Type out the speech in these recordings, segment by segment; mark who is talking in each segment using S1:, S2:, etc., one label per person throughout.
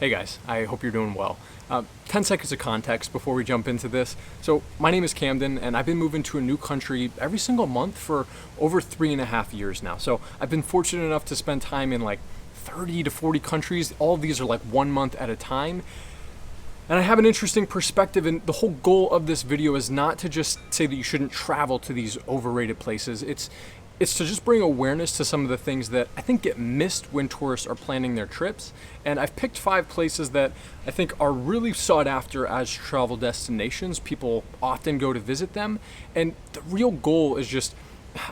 S1: Hey guys, I hope you're doing well. 10 seconds of context before we jump into this. So, my name is Camden, and I've been moving to a new country every single month for over 3.5 years now. So, I've been fortunate enough to spend time in like 30 to 40 countries. All of these are like 1 month at a time. And I have an interesting perspective, and the whole goal of this video is not to just say that you shouldn't travel to these overrated places. It's to just bring awareness to some of the things that I think get missed when tourists are planning their trips. And I've picked 5 places that I think are really sought after as travel destinations. People often go to visit them. And the real goal is just,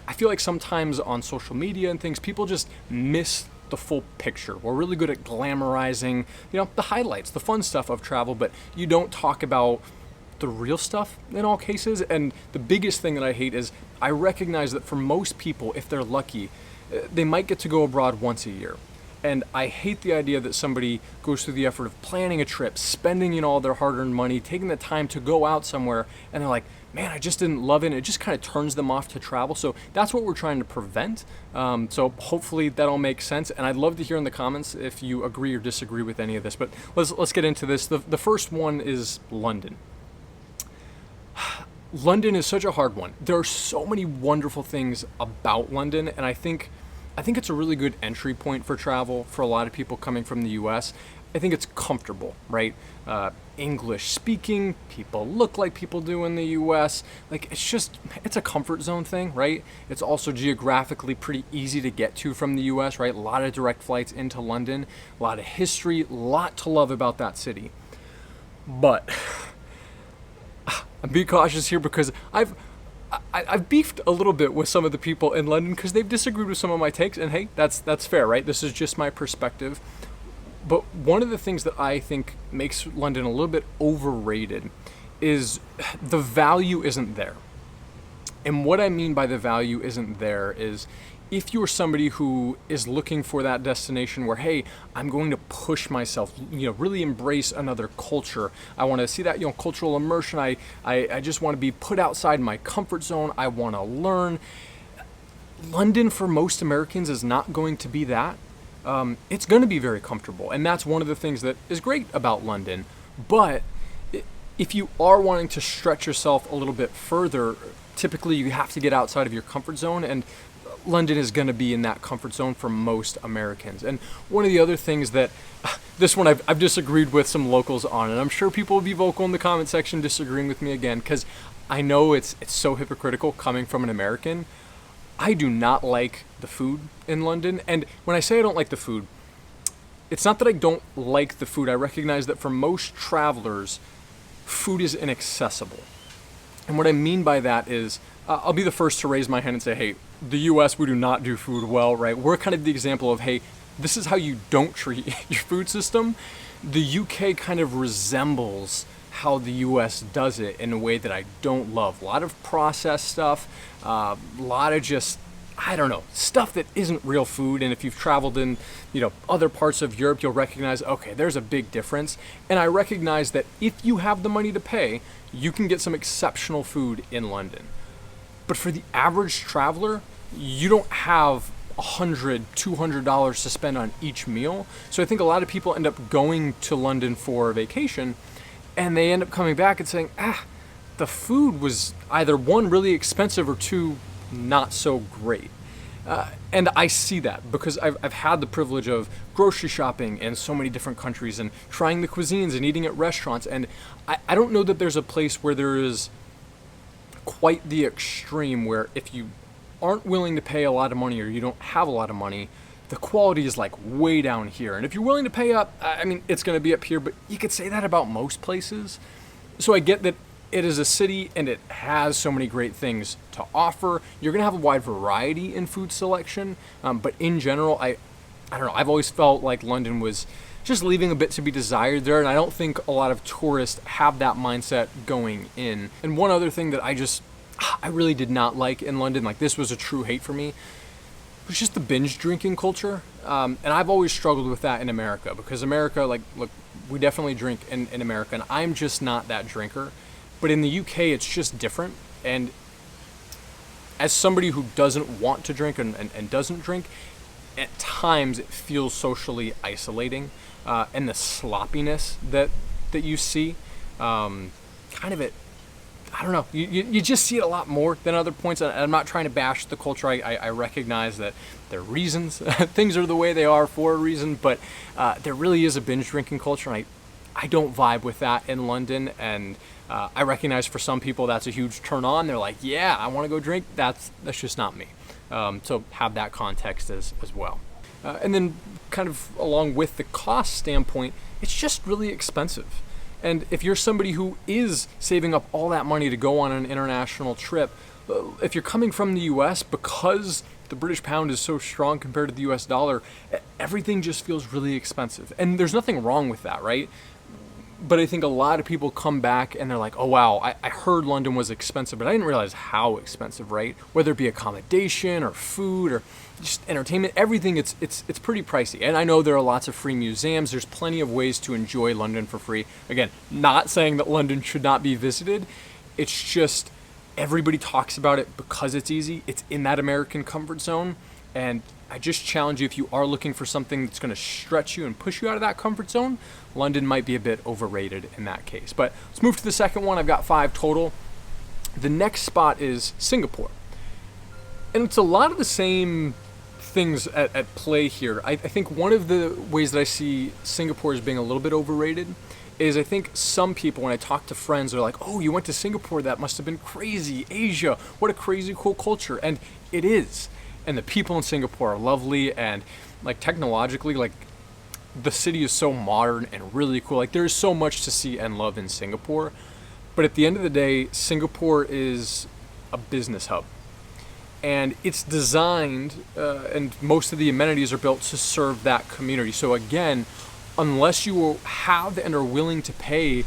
S1: I feel like sometimes on social media and things, people just miss the full picture. We're really good at glamorizing, the highlights, the fun stuff of travel, but you don't talk about the real stuff in all cases. And the biggest thing that I hate is I recognize that for most people, if they're lucky, they might get to go abroad once a year. And I hate the idea that somebody goes through the effort of planning a trip, spending all their hard-earned money, taking the time to go out somewhere, and they're like, man, I just didn't love it. And it just kind of turns them off to travel. So that's what we're trying to prevent. So hopefully that all makes sense. And I'd love to hear in the comments if you agree or disagree with any of this. But let's get into this. The first one is London. London is such a hard one. There are so many wonderful things about London, and I think it's a really good entry point for travel for a lot of people coming from the US. I think it's comfortable, right? English speaking, people look like people do in the US. Like, it's a comfort zone thing, right? It's also geographically pretty easy to get to from the US, right? A lot of direct flights into London, a lot of history, a lot to love about that city. But I'm being cautious here because I've beefed a little bit with some of the people in London because they've disagreed with some of my takes, and hey, that's fair, right? This is just my perspective. But one of the things that I think makes London a little bit overrated is the value isn't there. And what I mean by the value isn't there is if you're somebody who is looking for that destination where, hey, I'm going to push myself, really embrace another culture. I want to see that, cultural immersion. I just want to be put outside my comfort zone. I want to learn. London for most Americans is not going to be that. It's going to be very comfortable. And that's one of the things that is great about London. But if you are wanting to stretch yourself a little bit further, typically you have to get outside of your comfort zone, and London is going to be in that comfort zone for most Americans. And one of the other things that, this one I've disagreed with some locals on, and I'm sure people will be vocal in the comment section disagreeing with me again, because I know it's so hypocritical coming from an American. I do not like the food in London. And when I say I don't like the food, it's not that I don't like the food. I recognize that for most travelers, food is inaccessible. And what I mean by that is, I'll be the first to raise my hand and say, hey, the US, we do not do food well, right? We're kind of the example of, hey, this is how you don't treat your food system. The UK kind of resembles how the US does it in a way that I don't love. A lot of processed stuff, a lot of just, I don't know, stuff that isn't real food. And if you've traveled in, other parts of Europe, you'll recognize, okay, there's a big difference. And I recognize that if you have the money to pay, you can get some exceptional food in London. But for the average traveler, you don't have $100, $200 to spend on each meal. So I think a lot of people end up going to London for a vacation, and they end up coming back and saying, the food was either 1, really expensive, or 2, not so great. And I see that because I've had the privilege of grocery shopping in so many different countries and trying the cuisines and eating at restaurants. And I don't know that there's a place where there is quite the extreme where if you aren't willing to pay a lot of money or you don't have a lot of money, the quality is like way down here. And if you're willing to pay up, I mean, it's going to be up here, but you could say that about most places. So I get that it is a city and it has so many great things to offer. You're going to have a wide variety in food selection. But in general, I don't know, I've always felt like London was just leaving a bit to be desired there. And I don't think a lot of tourists have that mindset going in. And one other thing that I really did not like in London, like this was a true hate for me, was just the binge drinking culture. And I've always struggled with that in America because America, like, look, we definitely drink in America, and I'm just not that drinker. But in the UK, it's just different. And as somebody who doesn't want to drink and doesn't drink, at times it feels socially isolating. and the sloppiness that you see. Kind of it. I don't know. You just see it a lot more than other points. And I'm not trying to bash the culture. I recognize that there are reasons. Things are the way they are for a reason. But there really is a binge drinking culture. And I don't vibe with that in London. And I recognize for some people that's a huge turn on. They're like, yeah, I want to go drink. That's just not me. So have that context as well. And then kind of along with the cost standpoint, it's just really expensive. And if you're somebody who is saving up all that money to go on an international trip, if you're coming from the US, because the British pound is so strong compared to the US dollar, everything just feels really expensive. And there's nothing wrong with that, right? But I think a lot of people come back and they're like, oh wow, I heard London was expensive, but I didn't realize how expensive, right? Whether it be accommodation or food or just entertainment, everything, it's pretty pricey. And I know there are lots of free museums. There's plenty of ways to enjoy London for free. Again, not saying that London should not be visited. It's just everybody talks about it because it's easy. It's in that American comfort zone. And I just challenge you, if you are looking for something that's going to stretch you and push you out of that comfort zone, London might be a bit overrated in that case. But let's move to the second one. I've got 5 total. The next spot is Singapore. And it's a lot of the same things at play here. I think one of the ways that I see Singapore as being a little bit overrated is I think some people, when I talk to friends, are like, oh, you went to Singapore, that must have been crazy. Asia, what a crazy cool culture. And it is. And the people in Singapore are lovely, and like technologically, like the city is so modern and really cool. Like there's so much to see and love in Singapore. But at the end of the day, Singapore is a business hub. And it's designed, and most of the amenities are built to serve that community. So again, unless you have and are willing to pay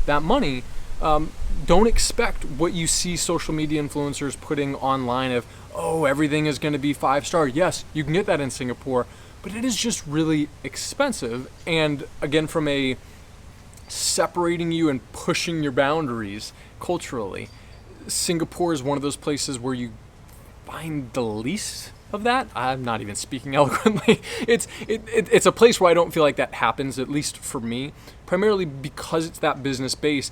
S1: that money, don't expect what you see social media influencers putting online of, oh, everything is going to be 5-star. Yes, you can get that in Singapore, but it is just really expensive. And again, from a separating you and pushing your boundaries culturally, Singapore is one of those places where you find the least of that. I'm not even speaking eloquently. It's a place where I don't feel like that happens, at least for me, primarily because it's that business base.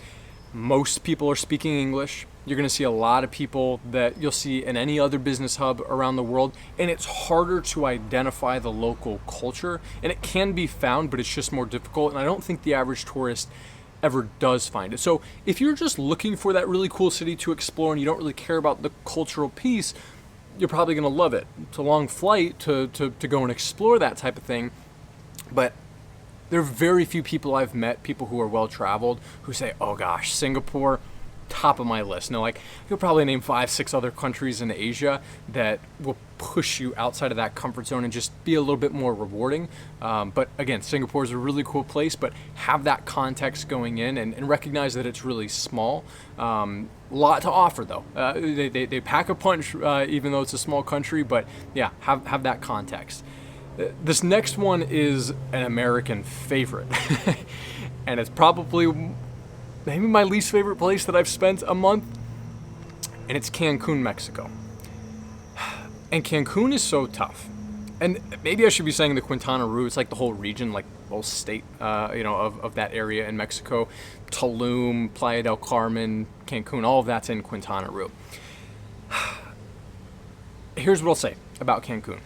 S1: Most people are speaking English. You're going to see a lot of people that you'll see in any other business hub around the world, and it's harder to identify the local culture, and it can be found, but it's just more difficult, and I don't think the average tourist ever does find it. So if you're just looking for that really cool city to explore and you don't really care about the cultural piece, you're probably going to love it. It's a long flight to go and explore that type of thing, but there are very few people I've met, people who are well-traveled, who say, oh gosh, Singapore, top of my list. No, like, you'll probably name 5-6 other countries in Asia that will push you outside of that comfort zone and just be a little bit more rewarding. But again, Singapore is a really cool place, but have that context going in and recognize that it's really small. A lot to offer, though. They pack a punch, even though it's a small country, but yeah, have that context. This next one is an American favorite, and it's probably maybe my least favorite place that I've spent a month, and it's Cancun, Mexico. And Cancun is so tough. And maybe I should be saying the Quintana Roo. It's like the whole region, like the whole state, of that area in Mexico. Tulum, Playa del Carmen, Cancun, all of that's in Quintana Roo. Here's what I'll say about Cancun.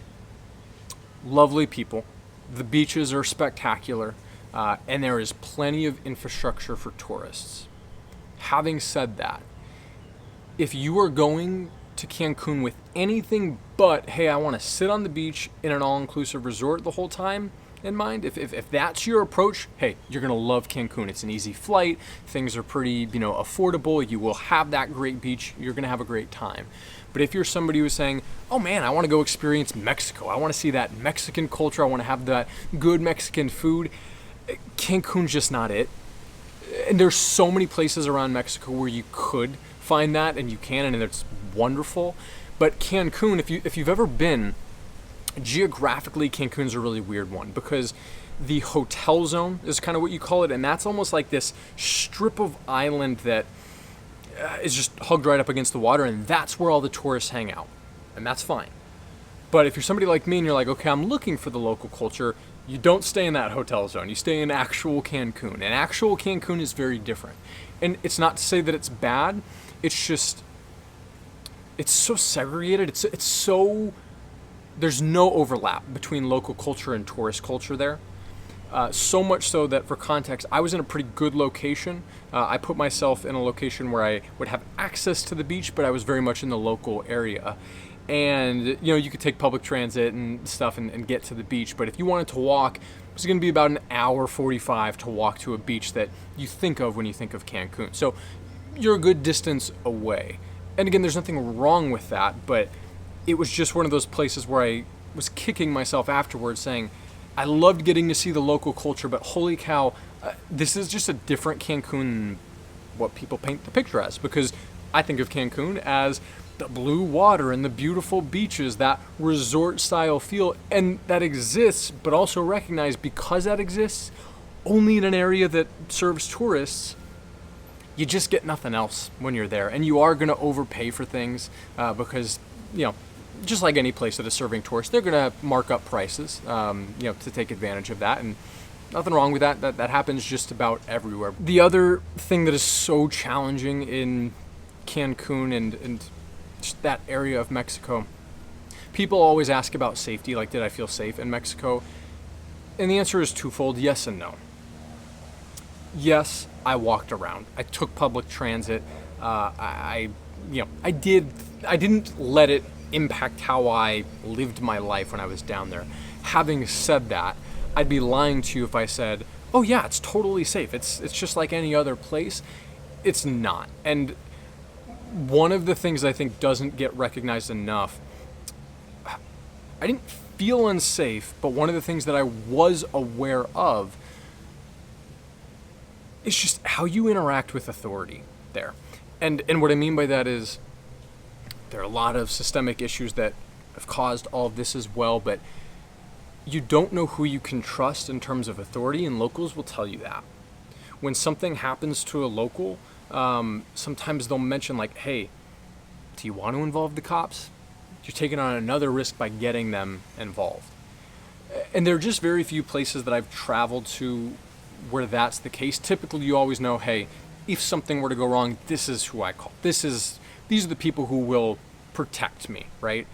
S1: Lovely people. The beaches are spectacular. And there is plenty of infrastructure for tourists. Having said that, if you are going to Cancun with anything but, hey, I want to sit on the beach in an all-inclusive resort the whole time in mind, if that's your approach, hey, you're going to love Cancun. It's an easy flight. Things are pretty, affordable. You will have that great beach. You're going to have a great time. But if you're somebody who's saying, oh man, I want to go experience Mexico. I want to see that Mexican culture. I want to have that good Mexican food. Cancun's just not it. And there's so many places around Mexico where you could find that, and you can, and it's wonderful. But Cancun, if you've ever been, geographically, Cancun's a really weird one because the hotel zone is kind of what you call it, and that's almost like this strip of island that is just hugged right up against the water, and that's where all the tourists hang out, and that's fine. But if you're somebody like me and you're like, okay, I'm looking for the local culture, You don't stay in that hotel zone. You stay in actual Cancun. And actual Cancun is very different. And it's not to say that it's bad. It's just, it's so segregated. It's so, there's no overlap between local culture and tourist culture there. So much so that, for context, I was in a pretty good location. I put myself in a location where I would have access to the beach, but I was very much in the local area. And, you know, you could take public transit and stuff and get to the beach. But if you wanted to walk, it was going to be about an hour 45 to walk to a beach that you think of when you think of Cancun. So you're a good distance away. And again, there's nothing wrong with that, but it was just one of those places where I was kicking myself afterwards saying, I loved getting to see the local culture, but holy cow, this is just a different Cancun than what people paint the picture as. Because I think of Cancun as the blue water and the beautiful beaches, that resort style feel, and that exists, but also recognize, because that exists only in an area that serves tourists, you just get nothing else when you're there. And you are going to overpay for things because, you know, just like any place that is serving tourists, they're going to mark up prices, you know, to take advantage of that. And nothing wrong with that. That happens just about everywhere. The other thing that is so challenging in Cancun and just that area of Mexico, people always ask about safety, like, did I feel safe in Mexico? And the answer is twofold, yes and no. Yes, I walked around. I took public transit. I didn't let it impact how I lived my life when I was down there. Having said that, I'd be lying to you if I said, oh yeah, it's totally safe. It's just like any other place. It's not. And one of the things I think doesn't get recognized enough, I didn't feel unsafe, but one of the things that I was aware of is just how you interact with authority there. And what I mean by that is there are a lot of systemic issues that have caused all of this as well, but you don't know who you can trust in terms of authority, and locals will tell you that. When something happens to a local, sometimes they'll mention, like, hey, do you want to involve the cops? You're taking on another risk by getting them involved. And there are just very few places that I've traveled to where that's the case. Typically, you always know, hey, if something were to go wrong, this is who I call. These are the people who will protect me, right?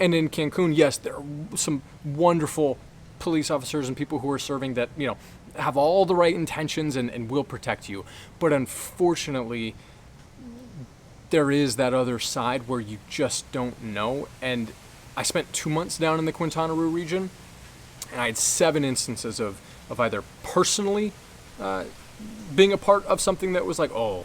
S1: And in Cancun, yes, there are some wonderful police officers and people who are serving that, you know, have all the right intentions and will protect you. But unfortunately, there is that other side where you just don't know. And I spent 2 months down in the Quintana Roo region, and I had 7 instances of either personally being a part of something that was like, oh,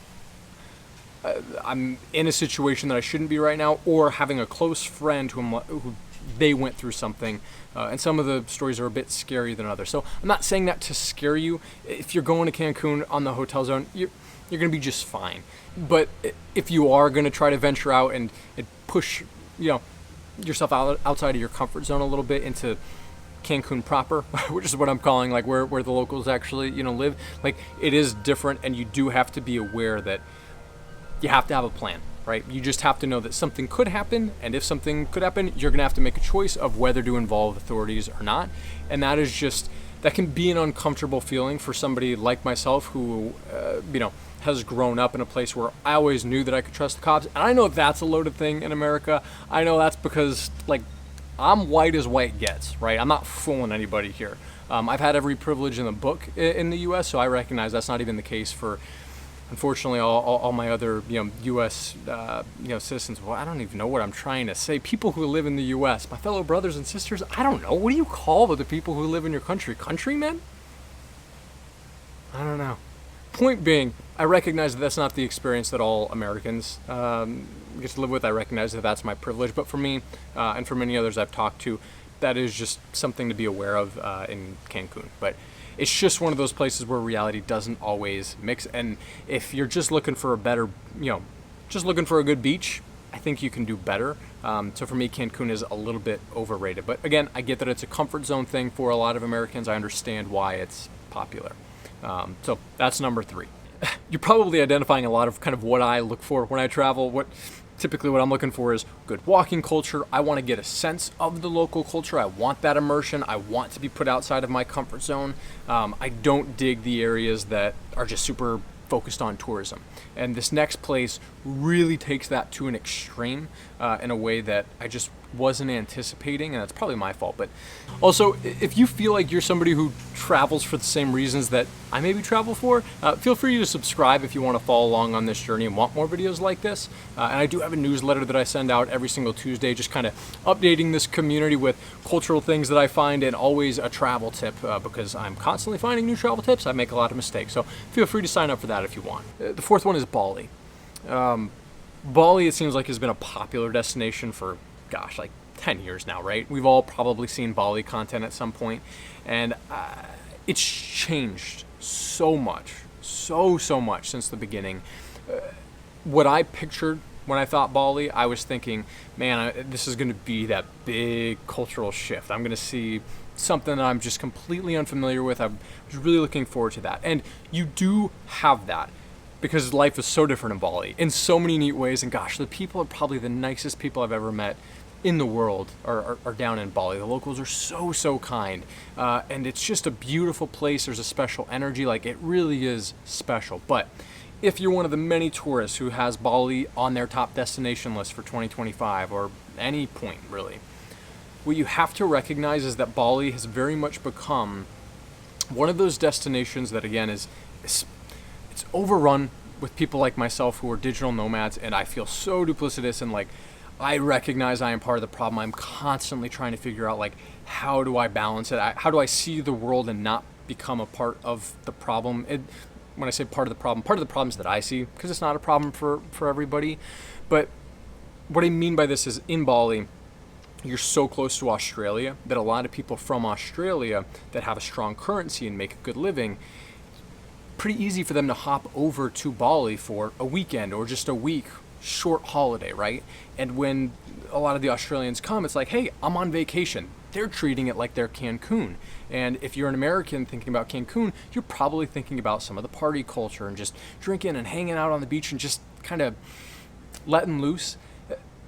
S1: I'm in a situation that I shouldn't be right now, or having a close friend who they went through something, and some of the stories are a bit scarier than others. So I'm not saying that to scare you. If you're going to Cancun on the hotel zone, you're going to be just fine. But if you are going to try to venture out and push, you know, yourself outside of your comfort zone a little bit into Cancun proper, which is what I'm calling, like, where the locals actually, you know, live, like, it is different, and you do have to be aware that you have to have a plan, right? You just have to know that something could happen, and if something could happen, you're gonna have to make a choice of whether to involve authorities or not. And that can be an uncomfortable feeling for somebody like myself who, you know, has grown up in a place where I always knew that I could trust the cops. And I know that's a loaded thing in America. I know that's because, like, I'm white as white gets, right? I'm not fooling anybody here. I've had every privilege in the book in the U.S., so I recognize that's not even the case for, unfortunately, all my other, you know, U.S. Citizens. Well, I don't even know what I'm trying to say. People who live in the U.S., my fellow brothers and sisters. I don't know. What do you call the people who live in your country? Countrymen? I don't know. Point being, I recognize that that's not the experience that all Americans get to live with. I recognize that that's my privilege. But for me, and for many others I've talked to, that is just something to be aware of in Cancun. But it's just one of those places where reality doesn't always mix. And if you're just looking for a better, you know, just looking for a good beach, I think you can do better. So for me, Cancun is a little bit overrated. But again, I get that it's a comfort zone thing for a lot of Americans. I understand why it's popular. So that's number 3. You're probably identifying a lot of kind of what I look for when I travel. What Typically what I'm looking for is good walking culture. I want to get a sense of the local culture. I want that immersion. I want to be put outside of my comfort zone. I don't dig the areas that are just super focused on tourism. And this next place really takes that to an extreme in a way that I just wasn't anticipating, and that's probably my fault. But also, if you feel like you're somebody who travels for the same reasons that I maybe travel for, feel free to subscribe if you want to follow along on this journey and want more videos like this. And I do have a newsletter that I send out every single Tuesday, just kind of updating this community with cultural things that I find, and always a travel tip, because I'm constantly finding new travel tips. I make a lot of mistakes, so feel free to sign up for that if you want. The fourth one is Bali. Bali, it seems like, has been a popular destination for, gosh, like 10 years now, right? We've all probably seen Bali content at some point, and it's changed so much since the beginning. What I pictured when I thought Bali, I was thinking, man, this is going to be that big cultural shift. I'm going to see something that I'm just completely unfamiliar with. I was really looking forward to that. And you do have that, because life is so different in Bali in so many neat ways. And gosh, the people are probably the nicest people I've ever met in the world are down in Bali. The locals are so kind. And it's just a beautiful place. There's a special energy. Like, it really is special. But if you're one of the many tourists who has Bali on their top destination list for 2025, or any point really, what you have to recognize is that Bali has very much become one of those destinations that, again, it's overrun with people like myself who are digital nomads, and I feel so duplicitous, and like, I recognize I am part of the problem. I'm constantly trying to figure out, like, how do I balance it? How do I see the world and not become a part of the problem? When I say part of the problem is that I see, because it's not a problem for everybody. But what I mean by this is, in Bali, you're so close to Australia that a lot of people from Australia that have a strong currency and make a good living, pretty easy for them to hop over to Bali for a weekend or just a week, short holiday, right? And when a lot of the Australians come, it's like, hey, I'm on vacation. They're treating it like they're Cancun. And if you're an American thinking about Cancun, you're probably thinking about some of the party culture and just drinking and hanging out on the beach and just kind of letting loose.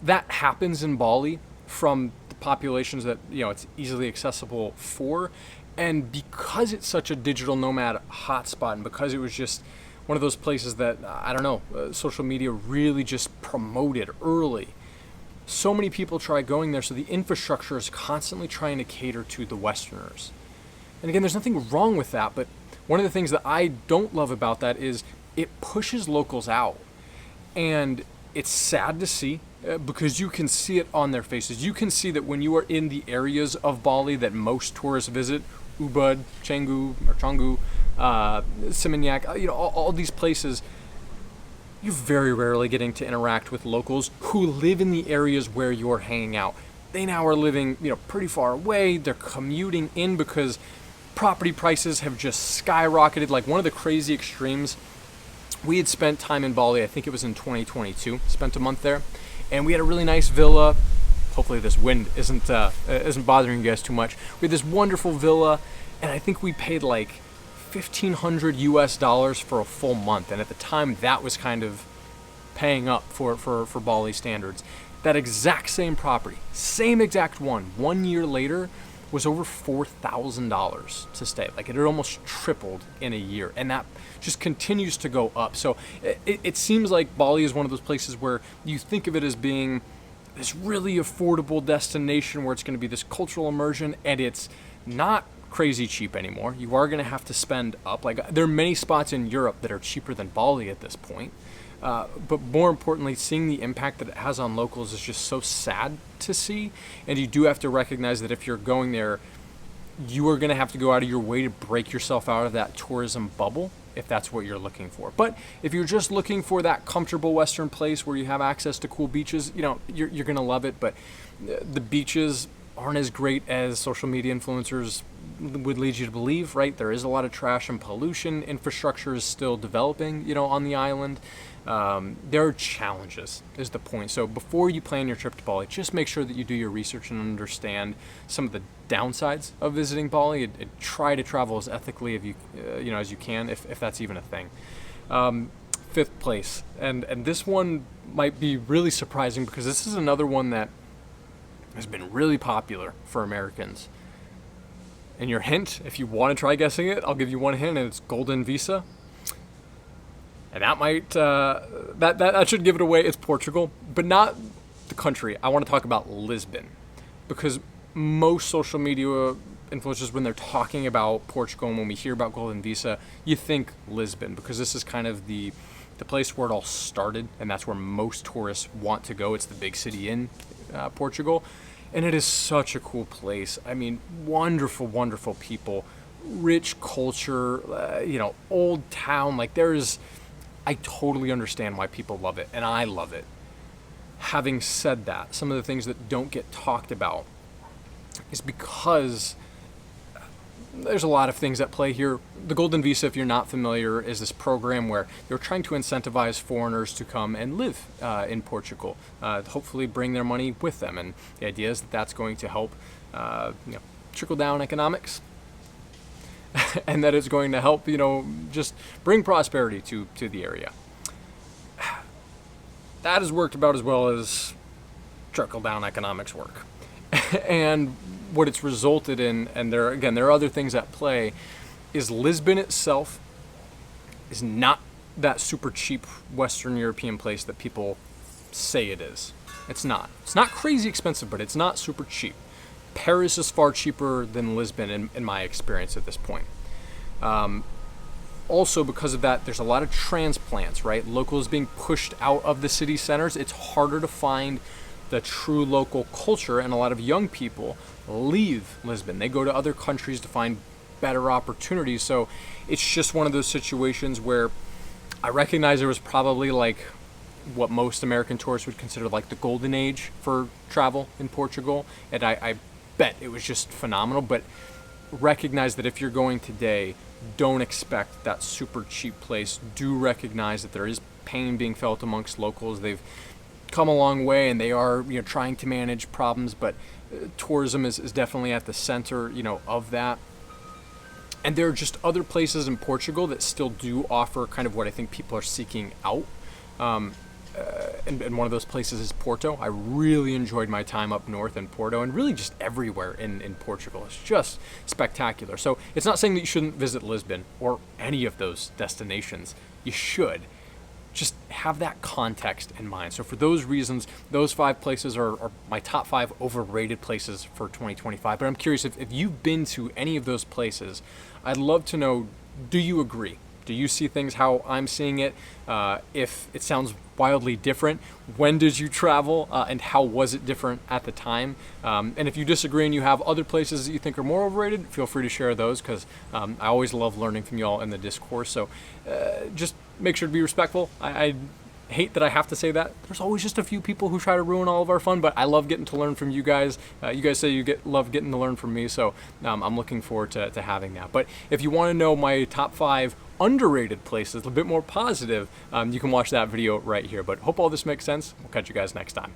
S1: That happens in Bali from the populations that, you know, it's easily accessible for. And because it's such a digital nomad hotspot, and because it was just one of those places that, I don't know, social media really just promoted early, so many people try going there, so the infrastructure is constantly trying to cater to the Westerners. And again, there's nothing wrong with that, but one of the things that I don't love about that is it pushes locals out. And it's sad to see, because you can see it on their faces. You can see that when you are in the areas of Bali that most tourists visit, Ubud, Canggu, Seminyak, you know, all these places, you're very rarely getting to interact with locals who live in the areas where you're hanging out. They now are living, you know, pretty far away. They're commuting in because property prices have just skyrocketed. Like, one of the crazy extremes, we had spent time in Bali, I think it was in 2022, spent a month there, and we had a really nice villa. Hopefully this wind isn't bothering you guys too much. We had this wonderful villa, and I think we paid like $1,500 US for a full month. And at the time, that was kind of paying up for Bali standards. That exact same property, same exact one year later, was over $4,000 to stay. Like, it had almost tripled in a year, and that just continues to go up. So it seems like Bali is one of those places where you think of it as being this really affordable destination where it's going to be this cultural immersion, and it's not crazy cheap anymore. You are going to have to spend up. Like, there are many spots in Europe that are cheaper than Bali at this point. But more importantly, seeing the impact that it has on locals is just so sad to see. And you do have to recognize that if you're going there, you are going to have to go out of your way to break yourself out of that tourism bubble, if that's what you're looking for. But if you're just looking for that comfortable Western place where you have access to cool beaches, you know, you're going to love it. But the beaches aren't as great as social media influencers would lead you to believe, right? There is a lot of trash and pollution. Infrastructure is still developing, you know, on the island. There are challenges, is the point. So before you plan your trip to Bali, just make sure that you do your research and understand some of the downsides of visiting Bali, and try to travel as ethically as you can, if that's even a thing. fifth place, and this one might be really surprising because this is another one that has been really popular for Americans. And your hint, if you want to try guessing it, I'll give you one hint, and it's Golden Visa. And that might that should give it away. It's Portugal, but not the country. I want to talk about Lisbon, because most social media influencers, when they're talking about Portugal and when we hear about Golden Visa, you think Lisbon, because this is kind of the place where it all started, and that's where most tourists want to go. It's the big city in Portugal, and it is such a cool place. I mean, wonderful, wonderful people, rich culture, old town. Like I totally understand why people love it, and I love it. Having said that, some of the things that don't get talked about is because there's a lot of things at play here. The Golden Visa, if you're not familiar, is this program where they're trying to incentivize foreigners to come and live in Portugal, hopefully bring their money with them. And the idea is that that's going to help trickle down economics and that it's going to help, just bring prosperity to the area. That has worked about as well as trickle down economics work. And what it's resulted in, and there are other things at play, is Lisbon itself is not that super cheap Western European place that people say it is. It's not. It's not crazy expensive, but it's not super cheap. Paris is far cheaper than Lisbon in my experience at this point. Also, because of that, there's a lot of transplants, right? Locals being pushed out of the city centers. It's harder to find the true local culture, and a lot of young people leave Lisbon. They go to other countries to find better opportunities. So it's just one of those situations where I recognize there was probably like what most American tourists would consider like the golden age for travel in Portugal, and I bet it was just phenomenal. But recognize that if you're going today, don't expect that super cheap place. Do recognize that there is pain being felt amongst locals. They've come a long way, and they are trying to manage problems, but tourism is definitely at the center of that. And there are just other places in Portugal that still do offer kind of what I think people are seeking out. And one of those places is Porto. I really enjoyed my time up north in Porto, and really just everywhere in Portugal. It's just spectacular. So it's not saying that you shouldn't visit Lisbon or any of those destinations. You should. Just have that context in mind. So for those reasons, those 5 places are my top 5 overrated places for 2025. But I'm curious, if you've been to any of those places, I'd love to know, do you agree? Do you see things how I'm seeing it? If it sounds wildly different, when did you travel and how was it different at the time? And if you disagree and you have other places that you think are more overrated, feel free to share those, because I always love learning from y'all in the discourse. So just make sure to be respectful. I hate that I have to say that. There's always just a few people who try to ruin all of our fun, but I love getting to learn from you guys. You guys say you love getting to learn from me, so I'm looking forward to having that. But if you want to know my top 5 underrated places, a bit more positive, you can watch that video right here. But hope all this makes sense. We'll catch you guys next time.